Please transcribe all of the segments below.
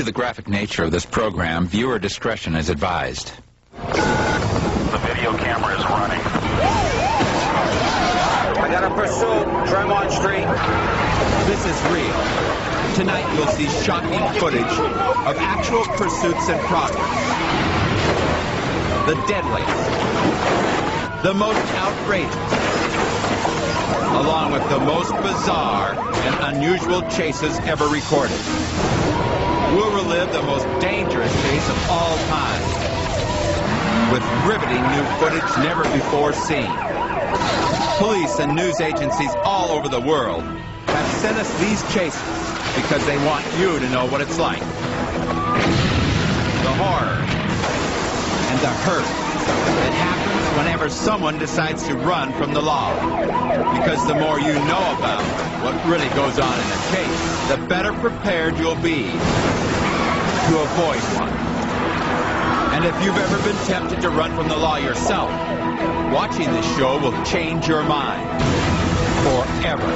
to the graphic nature of this program, viewer discretion is advised. The video camera is running. I got a pursuit, Tremont Street. This is real. Tonight you'll see shocking footage of actual pursuits in progress. The deadliest, the most outrageous, along with the most bizarre and unusual chases ever recorded. We'll relive the most dangerous chase of all time, with riveting new footage never before seen. Police and news agencies all over the world have sent us these chases because they want you to know what it's like. The horror and the hurt that happens whenever someone decides to run from the law. Because the more you know about what really goes on in a chase, the better prepared you'll be to avoid one. And if you've ever been tempted to run from the law yourself, watching this show will change your mind forever.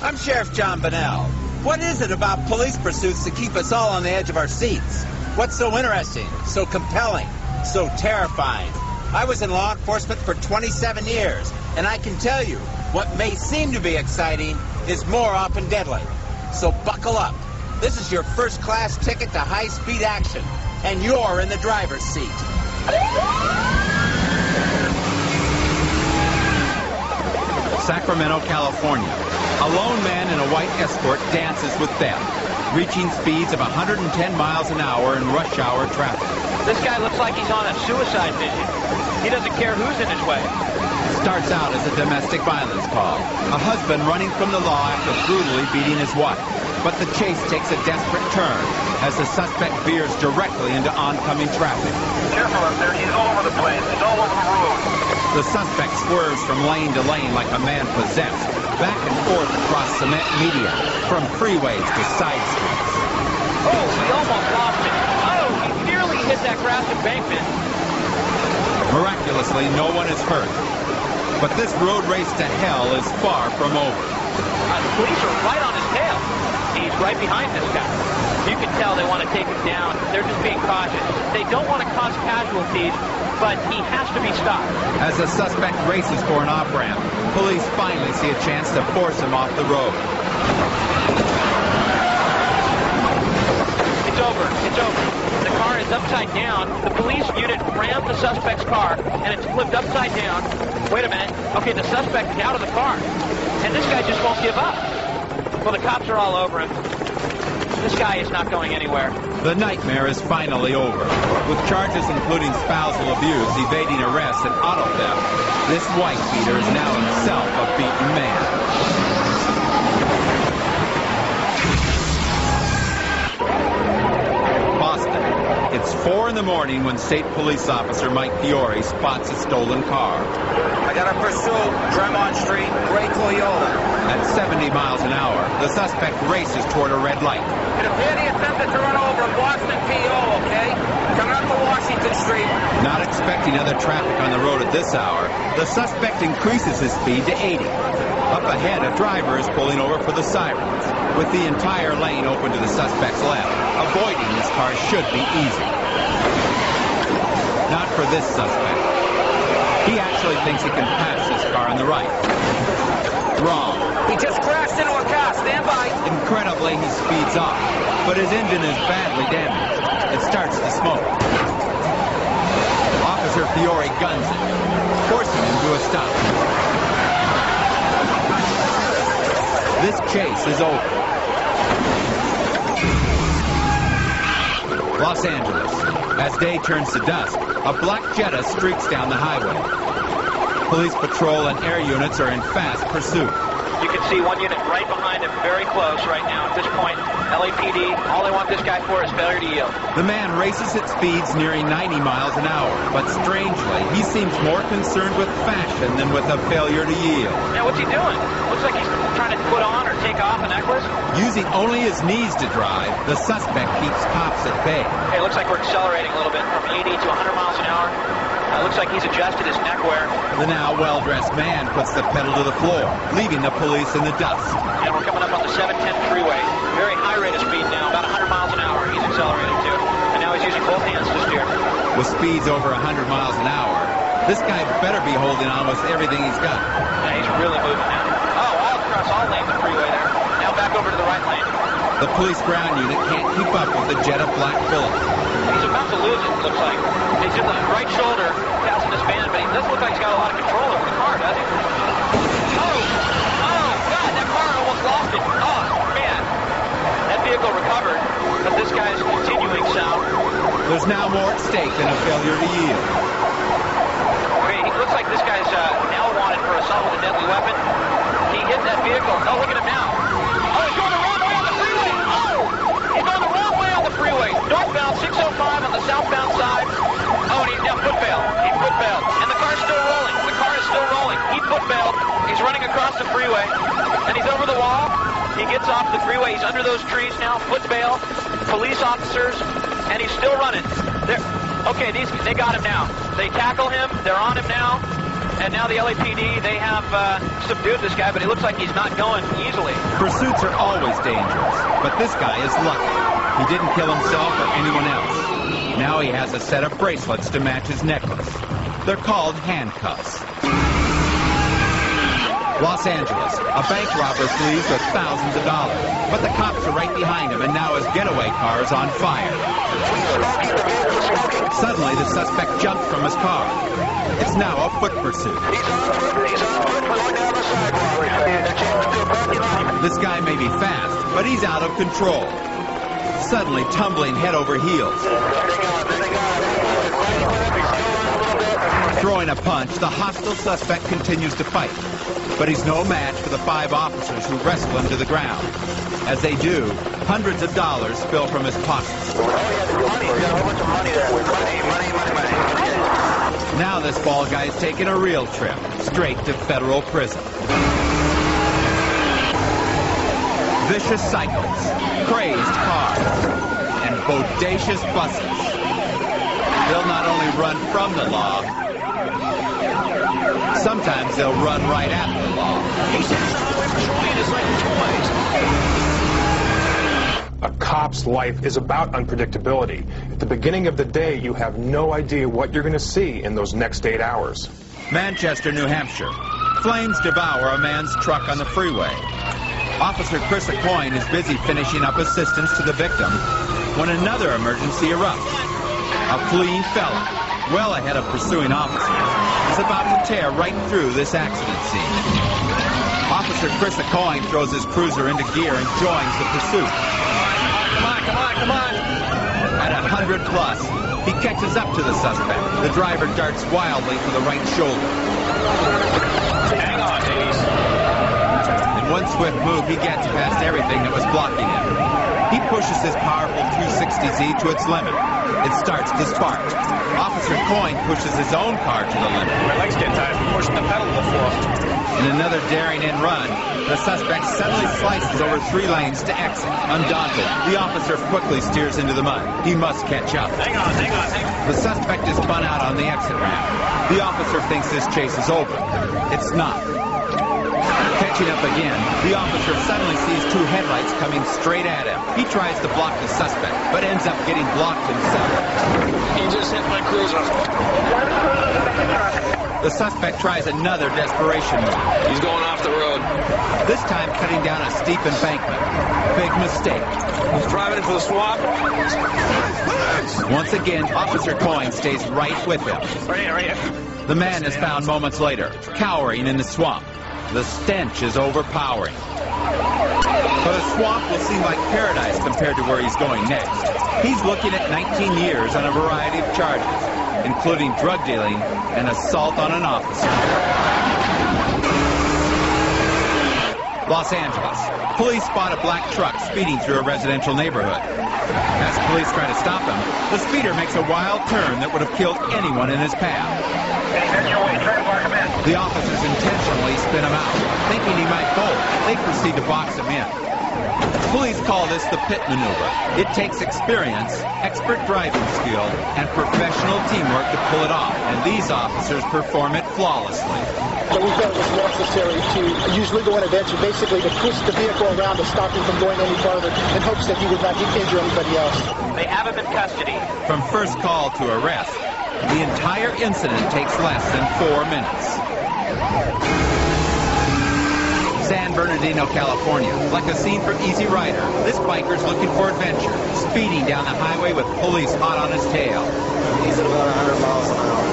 I'm Sheriff John Bonnell. What is it about police pursuits that keep us all on the edge of our seats? What's so interesting, so compelling, so terrifying? I was in law enforcement for 27 years, and I can tell you, what may seem to be exciting is more often deadly. So buckle up. This is your first-class ticket to high-speed action, and you're in the driver's seat. Sacramento, California. A lone man in a white Escort dances with death, reaching speeds of 110 miles an hour in rush hour traffic. This guy looks like he's on a suicide mission. He doesn't care who's in his way. Starts out as a domestic violence call. A husband running from the law after brutally beating his wife. But the chase takes a desperate turn as the suspect veers directly into oncoming traffic. Careful up there, he's all over the place. He's all over the road. The suspect swerves from lane to lane like a man possessed, back and forth across cement median, from freeways to side streets. Oh, he almost lost it. Oh, he nearly hit that grass embankment. Miraculously, no one is hurt. But this road race to hell is far from over. The police are right on his tail. He's right behind this guy. You can tell they want to take him down. They're just being cautious. They don't want to cause casualties, but he has to be stopped. As the suspect races for an off-ramp, police finally see a chance to force him off the road. It's over. It's over. The car is upside down. The police unit rammed the suspect's car, and it's flipped upside down. Wait a minute. Okay, the suspect is out of the car, and this guy just won't give up. Well, the cops are all over him. This guy is not going anywhere. The nightmare is finally over. With charges including spousal abuse, evading arrest, and auto theft, this wife-beater is now himself a beaten man. Boston. It's 4 in the morning when State Police Officer Mike Fiore spots a stolen car. I got a pursuit, Tremont Street, gray Toyota. At 70 miles an hour, the suspect races toward a red light. It appeared he attempted to run over Boston PO, okay? Coming up to Washington Street. Not expecting other traffic on the road at this hour, the suspect increases his speed to 80. Up ahead, a driver is pulling over for the sirens. With the entire lane open to the suspect's left, avoiding this car should be easy. Not for this suspect. He actually thinks he can pass this car on the right. Wrong. He just crashed into a car. Stand by. Incredibly, he speeds off, but his engine is badly damaged. It starts to smoke. Officer Fiore guns it, forcing him to a stop. This chase is over. Los Angeles. As day turns to dusk, a black Jetta streaks down the highway. Police patrol and air units are in fast pursuit. You can see one unit right behind him, very close right now. At this point, LAPD, all they want this guy for is failure to yield. The man races at speeds nearing 90 miles an hour, but strangely, he seems more concerned with fashion than with a failure to yield. Now, what's he doing? Looks like he's trying to put on or take off a necklace. Using only his knees to drive, the suspect keeps cops at bay. Okay, it looks like we're accelerating a little bit from 80 to 100 miles an hour. Looks like he's adjusted his neckwear. The now well-dressed man puts the pedal to the floor, leaving the police in the dust. And we're coming up on the 710 freeway. Very high rate of speed now, about 100 miles an hour he's accelerating to. And now he's using both hands to steer. With speeds over 100 miles an hour, this guy better be holding almost everything he's got. Yeah, he's really moving now. Oh, all across all lanes of freeway there. Now back over to the right lane. The police ground unit can't keep up with the jet of black bullets. He's about to lose it, looks like. He's in the right shoulder, passing his band, but he doesn't look like he's got a lot of control over the car, does he? Oh, God, that car almost lost it. Oh, man. That vehicle recovered, but this guy's continuing south. There's now more at stake than a failure to yield. Okay, it looks like this guy's now wanted for assault with a deadly weapon. He hit that vehicle. Oh, look at him now. Oh, he's going the wrong way on the freeway. Oh, he's going the wrong way on the freeway. Northbound 605 on the southbound side. Oh, and he's now foot bailed. He foot bailed. And the car's still rolling. The car is still rolling. He foot bailed. He's running across the freeway. And he's over the wall. He gets off the freeway. He's under those trees now. Foot bail. Police officers. And he's still running. Okay, they got him now. They tackle him. They're on him now. And now the LAPD, they have subdued this guy, but it looks like he's not going easily. Pursuits are always dangerous, but this guy is lucky. He didn't kill himself or anyone else. Now he has a set of bracelets to match his necklace. They're called handcuffs. Los Angeles, a bank robber flees with thousands of dollars, but the cops are right behind him, and now his getaway car is on fire. Suddenly, the suspect jumps from his car. It's now a foot pursuit. This guy may be fast, but he's out of control. Suddenly tumbling head over heels. Throwing a punch, the hostile suspect continues to fight. But he's no match for the 5 officers who wrestle him to the ground. As they do, hundreds of dollars spill from his pockets. Now this ball guy's taking a real trip, straight to federal prison. Vicious cycles, crazed cars, and bodacious buses. They'll not only run from the law, sometimes they'll run right at the law. A cop's life is about unpredictability. At the beginning of the day, you have no idea what you're going to see in those next 8 hours. Manchester, New Hampshire. Flames devour a man's truck on the freeway. Officer Chris Acoyne is busy finishing up assistance to the victim when another emergency erupts. A fleeing felon, well ahead of pursuing officers, is about to tear right through this accident scene. Officer Chris Acoyne throws his cruiser into gear and joins the pursuit. Come on. At 100 plus, he catches up to the suspect. The driver darts wildly for the right shoulder. Hang on, ladies. In one swift move, he gets past everything that was blocking him. He pushes his powerful 260Z to its limit. It starts to spark. Officer Coyne pushes his own car to the limit. My legs get tired from pushing the pedal to the floor. In another daring end run, the suspect suddenly slices over 3 lanes to exit. Undaunted, the officer quickly steers into the mud. He must catch up. Hang on. The suspect is spun out on the exit ramp. The officer thinks this chase is over. It's not. Catching up again, the officer suddenly sees 2 headlights coming straight at him. He tries to block the suspect, but ends up getting blocked himself. He just hit my cruiser. The suspect tries another desperation move. He's going off the road. This time cutting down a steep embankment. Big mistake. He's driving into the swamp. Once again, Officer Coyne stays right with him. Right here. The man is found moments later, cowering in the swamp. The stench is overpowering. But a swamp will seem like paradise compared to where he's going next. He's looking at 19 years on a variety of charges, including drug dealing and assault on an officer. Los Angeles. Police spot a black truck speeding through a residential neighborhood. As police try to stop him, the speeder makes a wild turn that would have killed anyone in his path. The officers intentionally spin him out, thinking he might bolt. They proceed to box him in. Police call this the pit maneuver. It takes experience, expert driving skill, and professional teamwork to pull it off, and these officers perform it flawlessly. So we felt it was necessary to use legal intervention, basically to twist the vehicle around to stop him from going any further in hopes that he would not injure anybody else. They have him in custody. From first call to arrest, the entire incident takes less than 4 minutes. San Bernardino, California, like a scene from Easy Rider. This biker's looking for adventure, speeding down the highway with police hot on his tail. He's at about 100 miles an hour.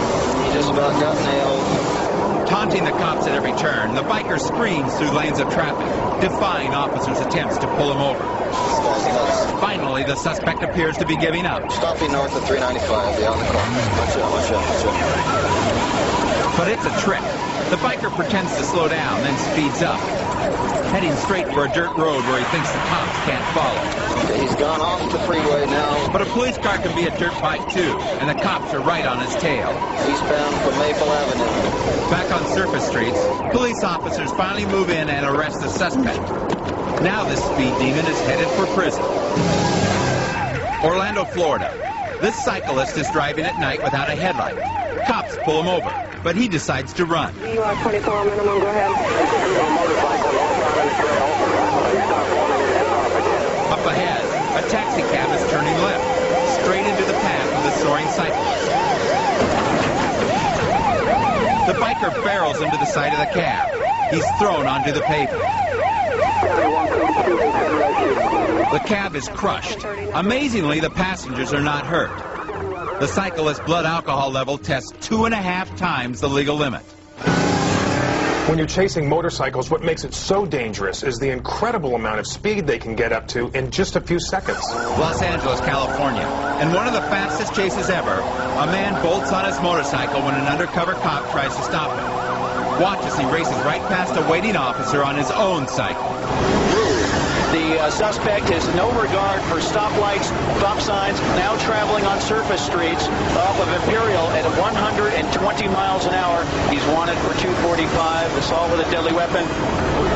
He just about got nailed. Taunting the cops at every turn, the biker screams through lanes of traffic, defying officers' attempts to pull him over. This guy's nuts. Finally, the suspect appears to be giving up. Stopping north of 395, beyond the car. Watch out, watch out, watch out. But it's a trick. The biker pretends to slow down, then speeds up, heading straight for a dirt road where he thinks the cops can't follow. Okay, he's gone off the freeway now. But a police car can be a dirt bike too, and the cops are right on his tail. Eastbound from Maple Avenue. Back on surface streets, police officers finally move in and arrest the suspect. Now this speed demon is headed for prison. Orlando, Florida. This cyclist is driving at night without a headlight. Cops pull him over, but he decides to run. You are 24 minimum, go ahead. Up ahead, a taxi cab is turning left, straight into the path of the soaring cyclist. The biker barrels into the side of the cab. He's thrown onto the pavement. The cab is crushed. Amazingly, the passengers are not hurt. The cyclist's blood alcohol level tests 2.5 times the legal limit. When you're chasing motorcycles, what makes it so dangerous is the incredible amount of speed they can get up to in just a few seconds. Los Angeles, California. In one of the fastest chases ever, a man bolts on his motorcycle when an undercover cop tries to stop him. Watch as he races right past a waiting officer on his own cycle. The suspect has no regard for stoplights, stop signs, now traveling on surface streets off of Imperial at 120 miles an hour. He's wanted for 245, assault with a deadly weapon.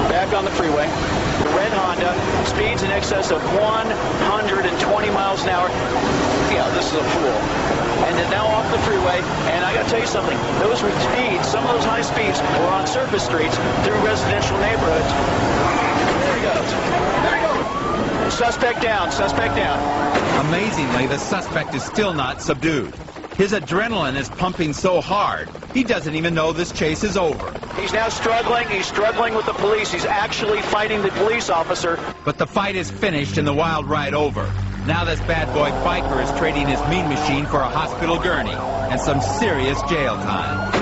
Back on the freeway. The red Honda speeds in excess of 120 miles an hour. Yeah, this is a fool. And then now off the freeway, and I gotta tell you something, those speeds, some of those high speeds were on surface streets through residential neighborhoods. There he goes. There he goes. Suspect down, suspect down. Amazingly, the suspect is still not subdued. His adrenaline is pumping so hard, he doesn't even know this chase is over. He's now struggling. He's struggling with the police. He's actually fighting the police officer. But the fight is finished and the wild ride over. Now this bad boy biker is trading his mean machine for a hospital gurney and some serious jail time.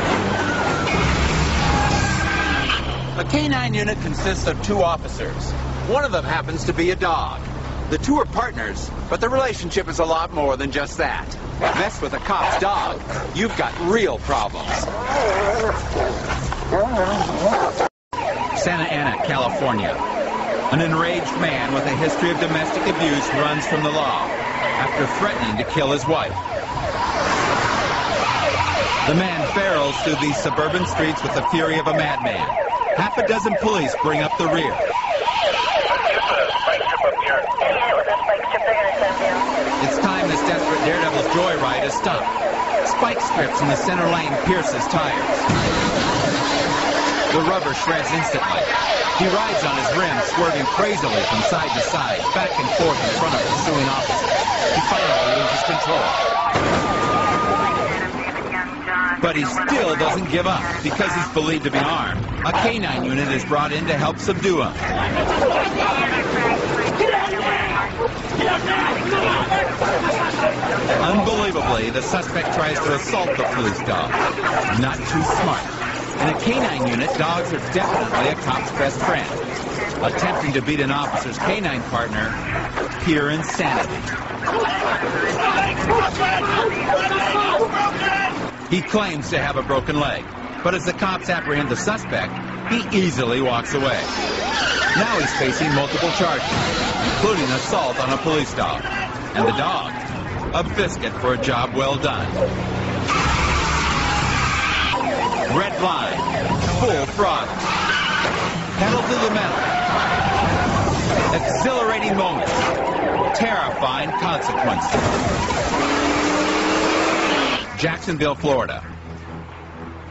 A K-9 unit consists of 2 officers. One of them happens to be a dog. The 2 are partners, but the relationship is a lot more than just that. Mess with a cop's dog, you've got real problems. Santa Ana, California. An enraged man with a history of domestic abuse runs from the law after threatening to kill his wife. The man barrels through these suburban streets with the fury of a madman. Half a dozen police bring up the rear. It's time this desperate daredevil's joyride is stopped. Spike strips in the center lane pierce his tires. The rubber shreds instantly. He rides on his rim, swerving crazily from side to side, back and forth in front of pursuing officers. He finally loses control. But he still doesn't give up because he's believed to be armed. A K-9 unit is brought in to help subdue him. Unbelievably, the suspect tries to assault the police dog. Not too smart. In a K-9 unit, dogs are definitely a cop's best friend. Attempting to beat an officer's K-9 partner, pure insanity. He claims to have a broken leg, but as the cops apprehend the suspect, he easily walks away. Now he's facing multiple charges, including assault on a police dog. And the dog, a biscuit for a job well done. Red line, full throttle. Pedal to the metal. Exhilarating moments. Terrifying consequences. Jacksonville, Florida.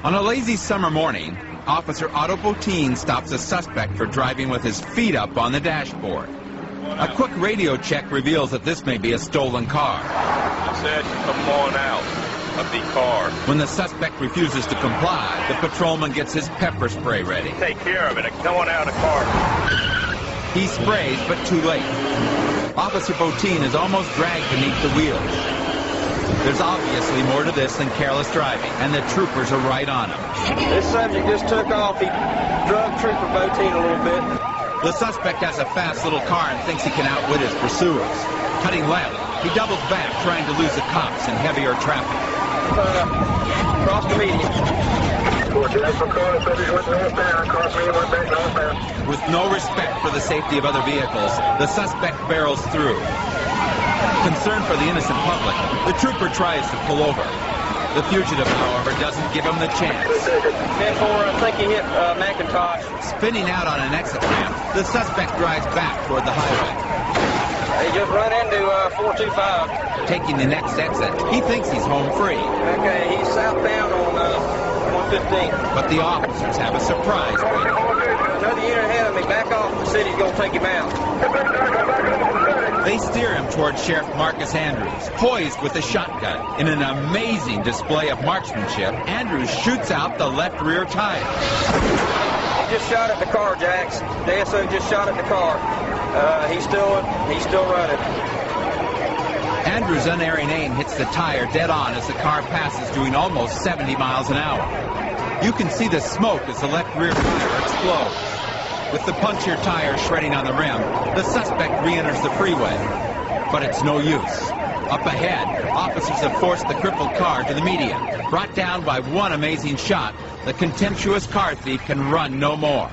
On a lazy summer morning, Officer Otto Bottin stops a suspect for driving with his feet up on the dashboard. A quick radio check reveals that this may be a stolen car. I said, come on out of the car. When the suspect refuses to comply, the patrolman gets his pepper spray ready. Take care of it. Come on out of the car. He sprays, but too late. Officer Bottin is almost dragged beneath the wheels. There's obviously more to this than careless driving, and the troopers are right on him. This subject just took off. He drug Trooper Bottin a little bit. The suspect has a fast little car and thinks he can outwit his pursuers. Cutting left, he doubles back, trying to lose the cops in heavier traffic. Cross the median. With no respect for the safety of other vehicles, the suspect barrels through. Concerned for the innocent public, the trooper tries to pull over. The fugitive, however, doesn't give him the chance. 10-4, I think he hit McIntosh. Spinning out on an exit ramp, the suspect drives back toward the highway. He just run into 425. Taking the next exit, he thinks he's home free. Okay, he's southbound on 115. But the officers have a surprise waiting. Another unit ahead of me. Back off. The city's going to take him out. They steer him toward Sheriff Marcus Andrews, poised with a shotgun. In an amazing display of marksmanship, Andrews shoots out the left rear tire. He just shot at the car, Jax. The ASO just shot at the car. He's still running. Andrews' unerring aim hits the tire dead on as the car passes, doing almost 70 miles an hour. You can see the smoke as the left rear tire explodes. With the punctured tire shredding on the rim, the suspect re-enters the freeway. But it's no use. Up ahead, officers have forced the crippled car to the median. Brought down by one amazing shot, the contemptuous car thief can run no more.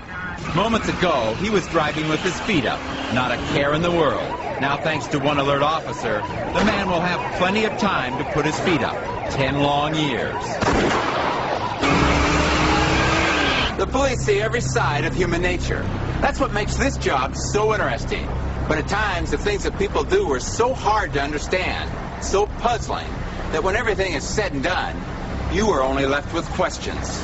Moments ago, he was driving with his feet up, not a care in the world. Now, thanks to one alert officer, the man will have plenty of time to put his feet up. 10 long years. The police see every side of human nature. That's what makes this job so interesting. But at times, the things that people do are so hard to understand, so puzzling, that when everything is said and done, you are only left with questions.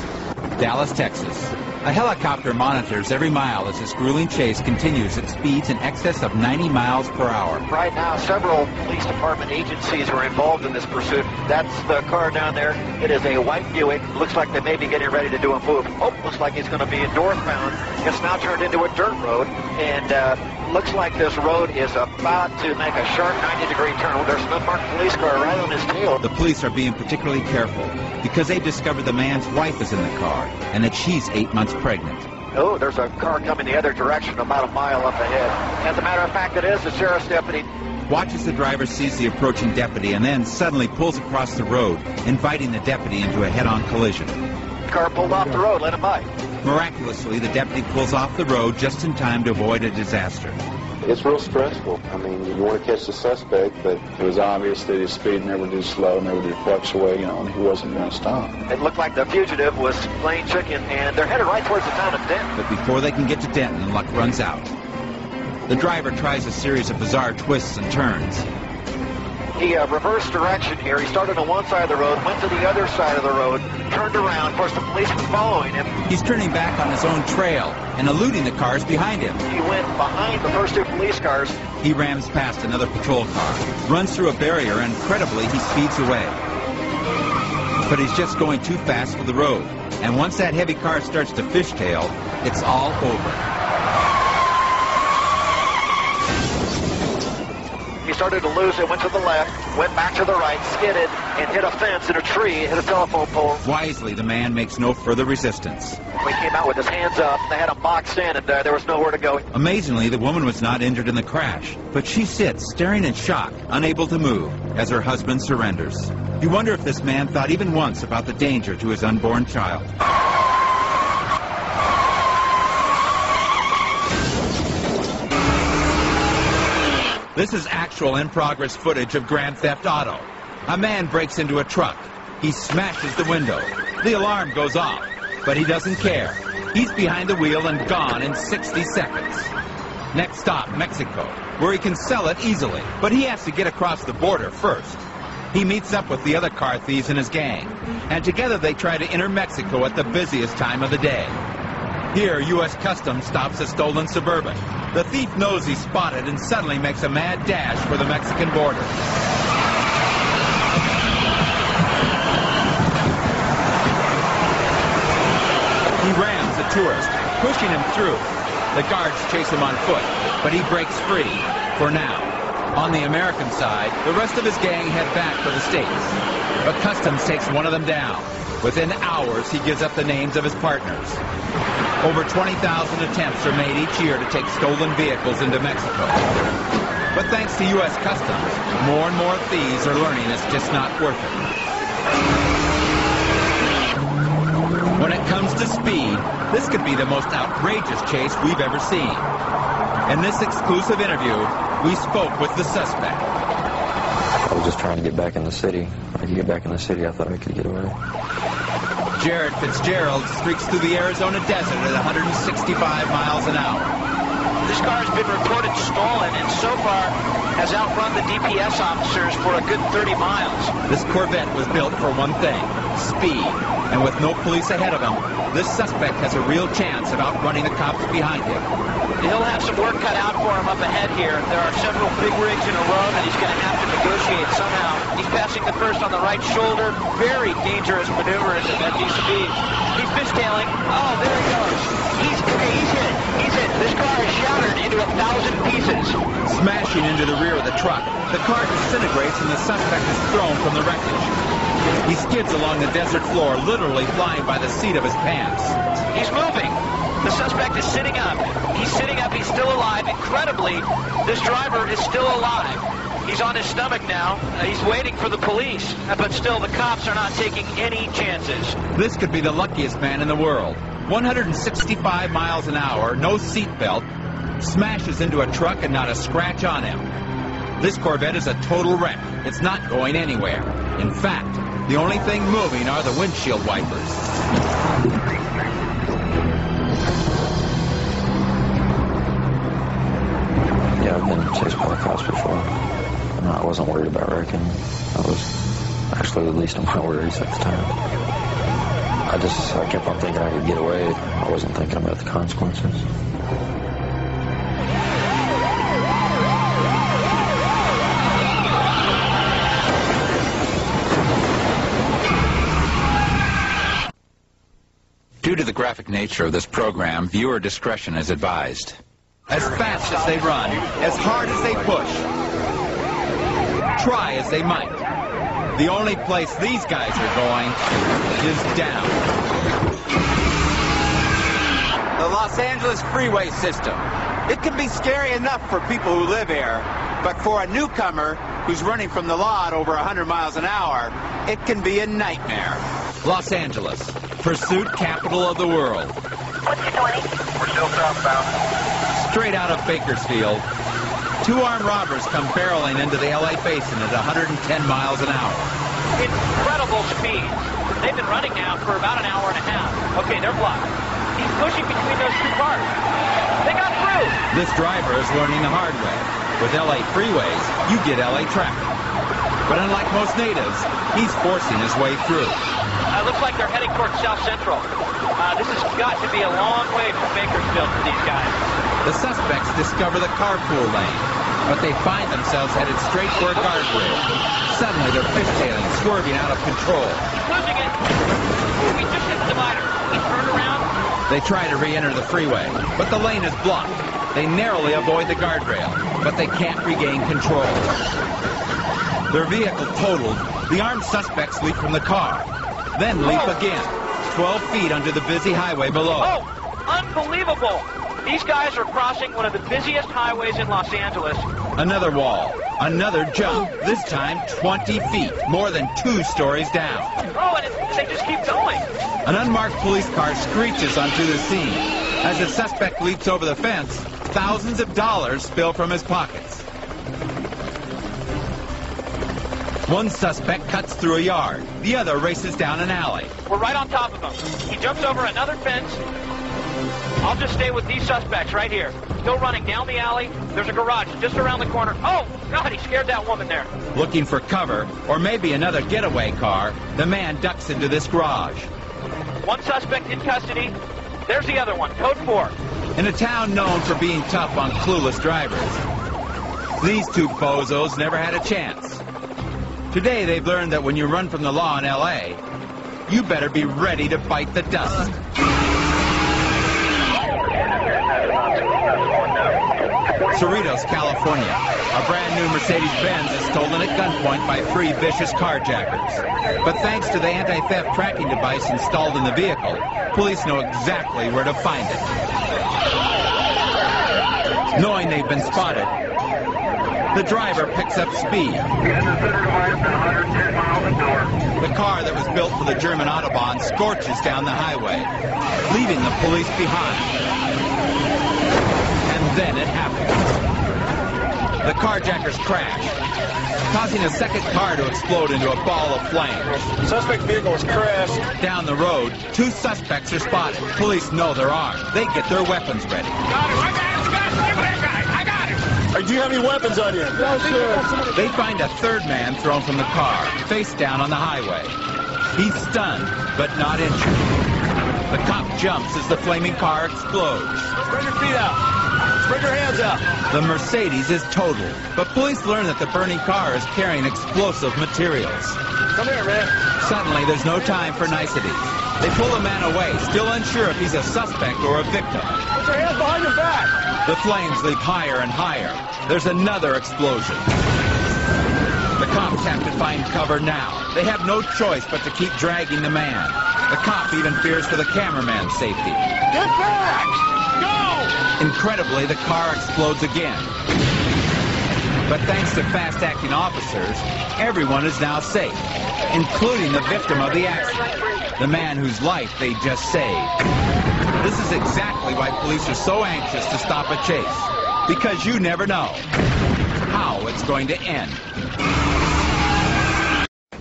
Dallas, Texas. A helicopter monitors every mile as this grueling chase continues at speeds in excess of 90 miles per hour. Right now, several police department agencies are involved in this pursuit. That's the car down there. It is a white Buick. Looks like they may be getting ready to do a move. Oh, looks like he's going to be northbound. It's now turned into a dirt road, and looks like this road is about to make a sharp 90-degree turn. There's an unmarked police car right on his tail. The police are being particularly careful because they've discovered the man's wife is in the car and that she's 8 months pregnant. Oh, there's a car coming the other direction about a mile up ahead. As a matter of fact, it is the sheriff's deputy. Watch as the driver sees the approaching deputy and then suddenly pulls across the road, inviting the deputy into a head-on collision. The car pulled off the road. Let him by. Miraculously, the deputy pulls off the road just in time to avoid a disaster. It's real stressful. I mean, you want to catch the suspect, but it was obvious that his speed never did slow, never did fluctuate, and he wasn't going to stop. It looked like the fugitive was playing chicken, and they're headed right towards the town of Denton. But before they can get to Denton, luck runs out. The driver tries a series of bizarre twists and turns. He reversed direction here. He started on one side of the road, went to the other side of the road, turned around. Of course, the police were following him. He's turning back on his own trail and eluding the cars behind him. He went behind the first two police cars. He rams past another patrol car, runs through a barrier, and incredibly, he speeds away. But he's just going too fast for the road. And once that heavy car starts to fishtail, it's all over. He started to lose it, went to the left, went back to the right, skidded, and hit a fence and a tree, hit a telephone pole. Wisely, the man makes no further resistance. He came out with his hands up. They had him boxed in, and there was nowhere to go. Amazingly, the woman was not injured in the crash, but she sits, staring in shock, unable to move, as her husband surrenders. You wonder if this man thought even once about the danger to his unborn child. This is actual in-progress footage of Grand Theft Auto. A man breaks into a truck. He smashes the window. The alarm goes off, but he doesn't care. He's behind the wheel and gone in 60 seconds. Next stop, Mexico, where he can sell it easily, but he has to get across the border first. He meets up with the other car thieves in his gang, and together they try to enter Mexico at the busiest time of the day. Here, U.S. Customs stops a stolen Suburban. The thief knows he's spotted and suddenly makes a mad dash for the Mexican border. He rams the tourist, pushing him through. The guards chase him on foot, but he breaks free, for now. On the American side, the rest of his gang head back for the States. But Customs takes one of them down. Within hours, he gives up the names of his partners. Over 20,000 attempts are made each year to take stolen vehicles into Mexico. But thanks to U.S. Customs, more and more thieves are learning it's just not worth it. When it comes to speed, this could be the most outrageous chase we've ever seen. In this exclusive interview, we spoke with the suspect. I was just trying to get back in the city. If I could get back in the city, I thought I could get away. Jared Fitzgerald streaks through the Arizona desert at 165 miles an hour. This car has been reported stolen and so far has outrun the DPS officers for a good 30 miles. This Corvette was built for one thing, speed. And with no police ahead of him, this suspect has a real chance of outrunning the cops behind him. He'll have some work cut out for him up ahead here. There are several big rigs in a row that he's going to have to negotiate somehow. He's passing the first on the right shoulder. Very dangerous maneuver at these speeds. He's fishtailing. Oh, there he goes. He's hit. He's hit. This car is shattered into 1,000 pieces. Smashing into the rear of the truck, the car disintegrates and the suspect is thrown from the wreckage. He skids along the desert floor, literally flying by the seat of his pants. He's moving. The suspect is sitting up. He's sitting up. He's still alive. Incredibly, this driver is still alive. He's on his stomach now. He's waiting for the police. But still, the cops are not taking any chances. This could be the luckiest man in the world. 165 miles an hour, no seatbelt, smashes into a truck and not a scratch on him. This Corvette is a total wreck. It's not going anywhere. In fact, the only thing moving are the windshield wipers. Yeah, I've been chased by the cops before. I wasn't worried about wrecking. I was actually the least of my worries at the time. I kept on thinking I could get away. I wasn't thinking about the consequences. Due to the graphic nature of this program, viewer discretion is advised. As fast as they run, as hard as they push, try as they might, the only place these guys are going is down. The Los Angeles freeway system. It can be scary enough for people who live here, but for a newcomer who's running from the law at over 100 miles an hour, it can be a nightmare. Los Angeles, pursuit capital of the world. What's your 20? We're still southbound. Straight out of Bakersfield, two armed robbers come barreling into the LA basin at 110 miles an hour. Incredible speed. They've been running now for about an hour and a half. Okay, they're blocked. He's pushing between those two cars. They got through. This driver is learning the hard way. With LA freeways, you get LA traffic. But unlike most natives, he's forcing his way through. Looks like they're heading towards South Central. This has got to be a long way from Bakersfield for these guys. The suspects discover the carpool lane, but they find themselves headed straight for a guardrail. Suddenly, they're fishtailing, swerving out of control. He's losing it. We just hit the divider. He turned around. They try to re-enter the freeway, but the lane is blocked. They narrowly avoid the guardrail, but they can't regain control. Their vehicle totaled, the armed suspects leap from the car, then leap again, 12 feet under the busy highway below. Oh, unbelievable. These guys are crossing one of the busiest highways in Los Angeles. Another wall, another jump, this time 20 feet, more than 2 stories down. Oh, and they just keep going. An unmarked police car screeches onto the scene. As the suspect leaps over the fence, thousands of dollars spill from his pockets. One suspect cuts through a yard. The other races down an alley. We're right on top of him. He jumps over another fence. I'll just stay with these suspects right here. Still running down the alley. There's a garage just around the corner. Oh, God, he scared that woman there. Looking for cover, or maybe another getaway car, the man ducks into this garage. One suspect in custody. There's the other one, code 4. In a town known for being tough on clueless drivers, these two bozos never had a chance. Today they've learned that when you run from the law in L.A., you better be ready to bite the dust. Cerritos, California. A brand new Mercedes-Benz is stolen at gunpoint by 3 vicious carjackers. But thanks to the anti-theft tracking device installed in the vehicle, police know exactly where to find it. Knowing they've been spotted, the driver picks up speed. The car that was built for the German Autobahn scorches down the highway, leaving the police behind. And then it happens. The carjackers crash, causing a second car to explode into a ball of flames. Suspect vehicle was crashed. Down the road, 2 suspects are spotted. Police know they're armed. They get their weapons ready. Do you have any weapons on you? No, sir. They find a third man thrown from the car, face down on the highway. He's stunned, but not injured. The cop jumps as the flaming car explodes. Spread your feet out. Spread your hands out. The Mercedes is totaled, but police learn that the burning car is carrying explosive materials. Come here, man. Suddenly, there's no time for niceties. They pull the man away, still unsure if he's a suspect or a victim. Put your hands behind your back. The flames leap higher and higher. There's another explosion. The cops have to find cover now. They have no choice but to keep dragging the man. The cop even fears for the cameraman's safety. Get back! Go! Incredibly, the car explodes again. But thanks to fast-acting officers, everyone is now safe, including the victim of the accident, the man whose life they just saved. This is exactly why police are so anxious to stop a chase, because you never know how it's going to end.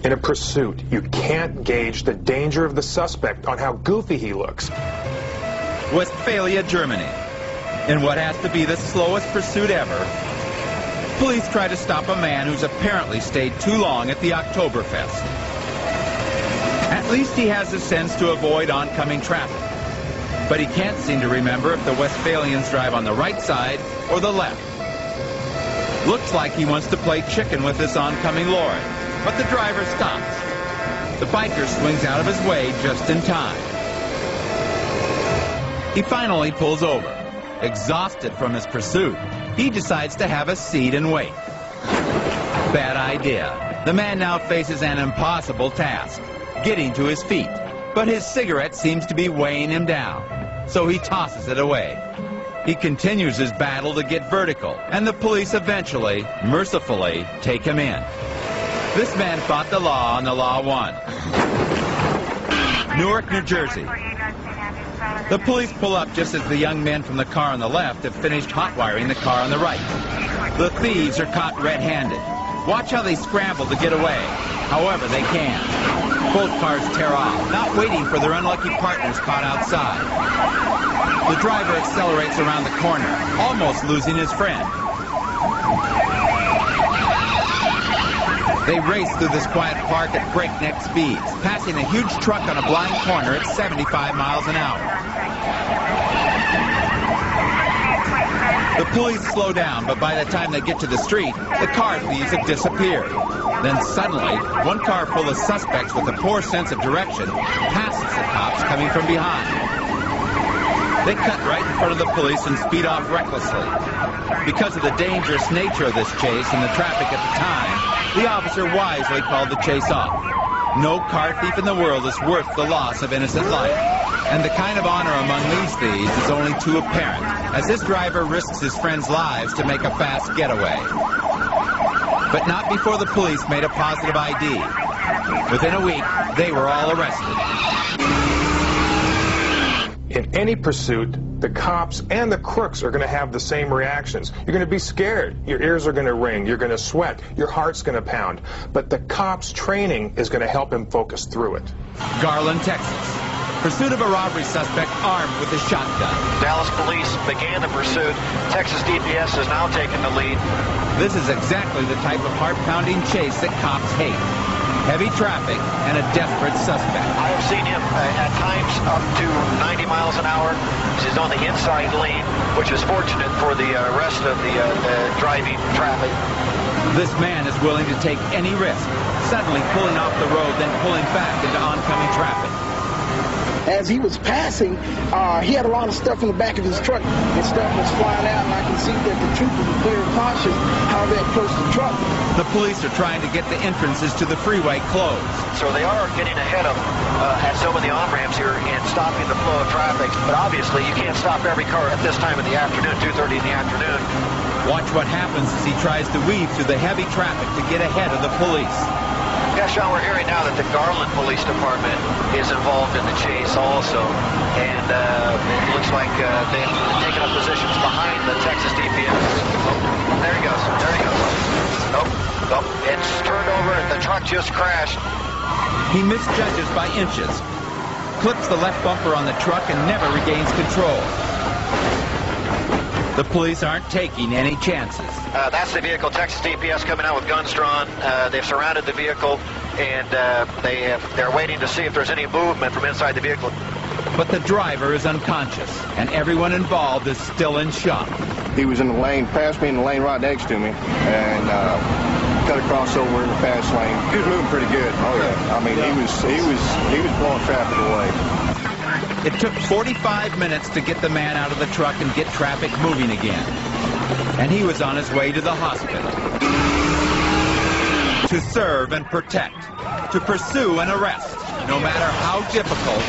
In a pursuit, you can't gauge the danger of the suspect on how goofy he looks. Westphalia, Germany. In what has to be the slowest pursuit ever, police try to stop a man who's apparently stayed too long at the Oktoberfest. At least he has the sense to avoid oncoming traffic. But he can't seem to remember if the Westphalians drive on the right side or the left. Looks like he wants to play chicken with this oncoming lorry, but the driver stops. The biker swings out of his way just in time. He finally pulls over. Exhausted from his pursuit, he decides to have a seat and wait. Bad idea. The man now faces an impossible task, getting to his feet. But his cigarette seems to be weighing him down, so he tosses it away. He continues his battle to get vertical, and the police eventually, mercifully, take him in. This man fought the law, and the law won. Newark, New Jersey. The police pull up just as the young men from the car on the left have finished hot wiring the car on the right. The thieves are caught red-handed. Watch how they scramble to get away. However, they can. Both cars tear off, not waiting for their unlucky partners caught outside. The driver accelerates around the corner, almost losing his friend. They race through this quiet park at breakneck speeds, passing a huge truck on a blind corner at 75 miles an hour. The police slow down, but by the time they get to the street, the car thieves have disappeared. Then suddenly, one car full of suspects with a poor sense of direction passes the cops coming from behind. They cut right in front of the police and speed off recklessly. Because of the dangerous nature of this chase and the traffic at the time, the officer wisely called the chase off. No car thief in the world is worth the loss of innocent life. And the kind of honor among these thieves is only too apparent, as this driver risks his friends' lives to make a fast getaway. But not before the police made a positive ID. Within a week, they were all arrested. In any pursuit, the cops and the crooks are going to have the same reactions. You're going to be scared. Your ears are going to ring. You're going to sweat. Your heart's going to pound. But the cop's training is going to help him focus through it. Garland, Texas. Pursuit of a robbery suspect armed with a shotgun. Dallas police began the pursuit. Texas DPS has now taken the lead. This is exactly the type of heart-pounding chase that cops hate. Heavy traffic and a desperate suspect. I have seen him at times up to 90 miles an hour. He's on the inside lane, which is fortunate for the rest of the driving traffic. This man is willing to take any risk, suddenly pulling off the road, then pulling back into oncoming traffic. As he was passing, he had a lot of stuff in the back of his truck, and stuff was flying out, and I can see that the trooper was very cautious how they approached the truck. The police are trying to get the entrances to the freeway closed. So they are getting ahead of at some of the on-ramps here and stopping the flow of traffic. But obviously, you can't stop every car at this time of the afternoon, 2:30 in the afternoon. Watch what happens as he tries to weave through the heavy traffic to get ahead of the police. Yeah, Sean, we're hearing now that the Garland Police Department is involved in the chase also. And it looks like they've taken up positions behind the Texas DPS. Oh, there he goes. There he goes. Oh, it's turned over and the truck just crashed. He misjudges by inches, clips the left bumper on the truck and never regains control. The police aren't taking any chances. That's the vehicle. Texas DPS coming out with guns drawn. They've surrounded the vehicle, and they're waiting to see if there's any movement from inside the vehicle. But the driver is unconscious, and everyone involved is still in shock. He was in the lane, passed me in the lane right next to me, and cut across over in the fast lane. He was moving pretty good. Oh yeah. I mean, he was blowing traffic away. It took 45 minutes to get the man out of the truck and get traffic moving again. And he was on his way to the hospital. To serve and protect. To pursue and arrest. No matter how difficult.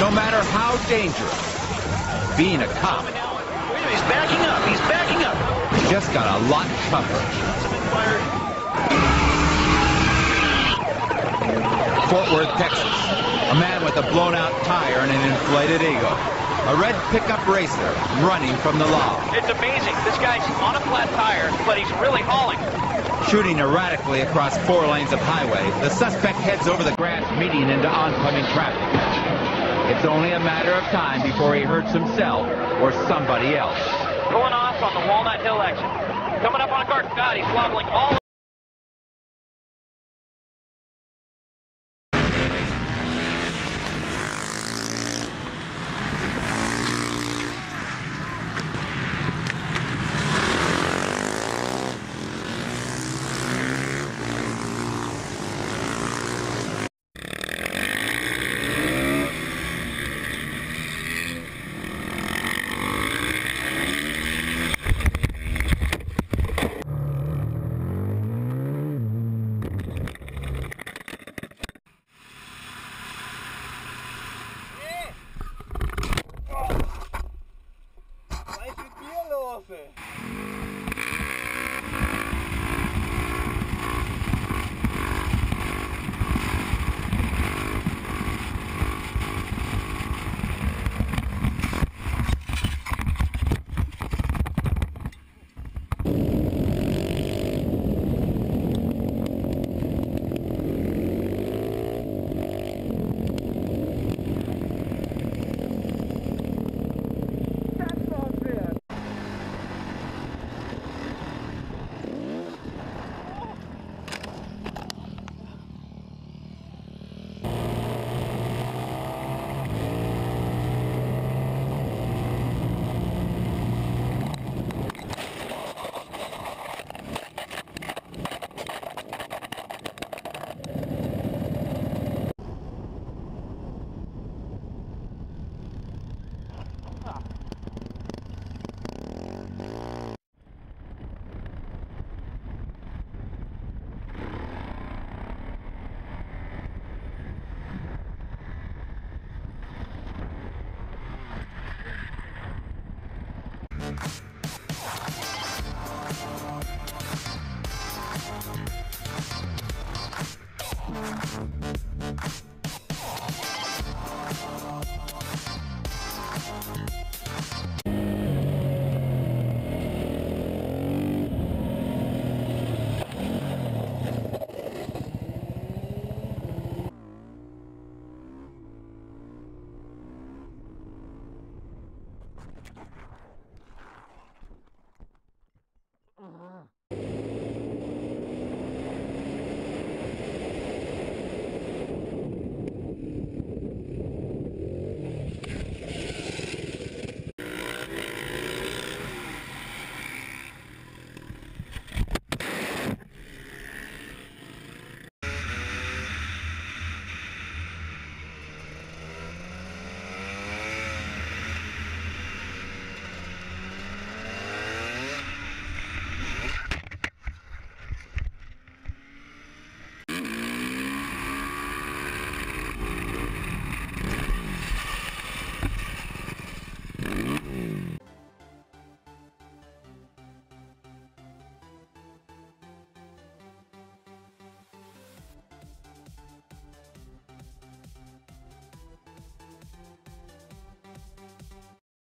No matter how dangerous. Being a cop. He's backing up. He's backing up. Just got a lot tougher. Fort Worth, Texas. A man with a blown-out tire and an inflated ego. A red pickup racer running from the law. It's amazing. This guy's on a flat tire, but he's really hauling. Shooting erratically across 4 lanes of highway, the suspect heads over the grass median into oncoming traffic. It's only a matter of time before he hurts himself or somebody else. Pulling off on the Walnut Hill exit. Coming up on a car. God, he's wobbling all